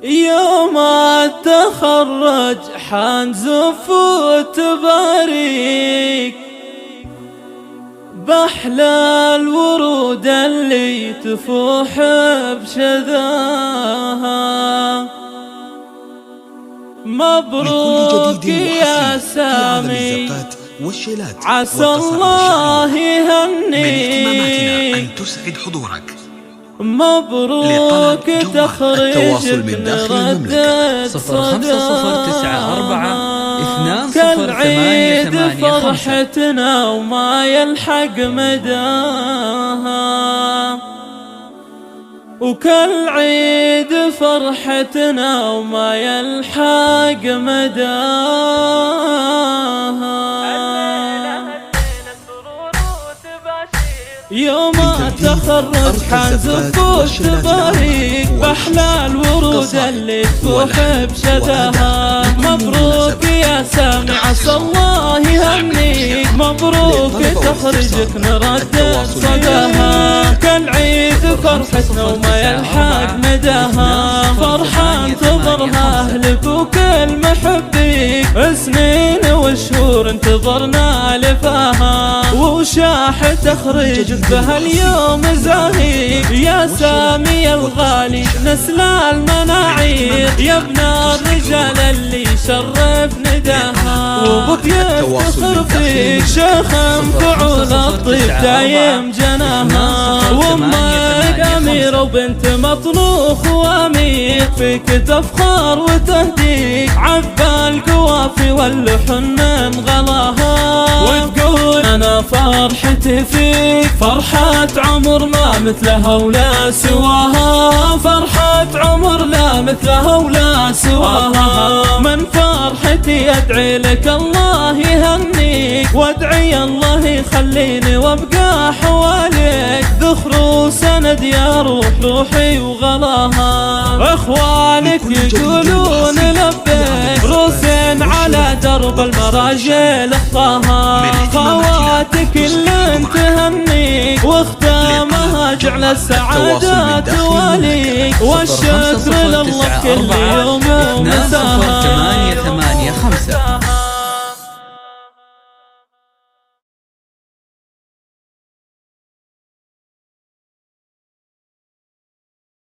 يوم التخرج حنزف وتباريك بأحلى الورود اللي تفوح بشذاها. مبروك يا سامي، عسى الله يهنيك، أن تسعد حضورك. مبروك تخرجك نردد صداها. كالعيد فرحتنا وما يلحق مداها، وكالعيد فرحتنا وما يلحق مداها. يوم التخرج حنزف وتباريك بأحلى الورود اللي تفوح بشذاها. مبروك يا سامي، عسى الله يهنيك، مبروك تخرجك نردد صداها. كالعيد فرحتنا وما يلحق مداها، فرحة انتظرها أهلك وكل محبيك، سنين وشهور انتظرنا لفاها، وشاح تخرجك بهاليوم زاهيك. يا سامي الغالي نسل المناعير، يا ابن الرجال اللي شرف نداها، وبك يفتخر فيك شيخ فعول الطيب دايم جناها. وامك أميرة وبنت مطلوخ وامير، فيك تفخر وتهديك عبا القوافي واللحن من غلاها. وتقول أنا فرحتي فيك فرحة عمر ما مثلها ولا سواها، فرحة عمر لا مثلها ولا سواها. من فرحتي أدعي لك الله يهنيك، وادعي الله يخليني وابقى حواليك، ذخر وسند يا روحي وغلاها. اخوانك يقولون لبيك، روسين على درب المراجل اخطاها، خواتك اللي تهنيك، واختامها جعل السعادة تواليك، والشكر لله كل يوم ومساها.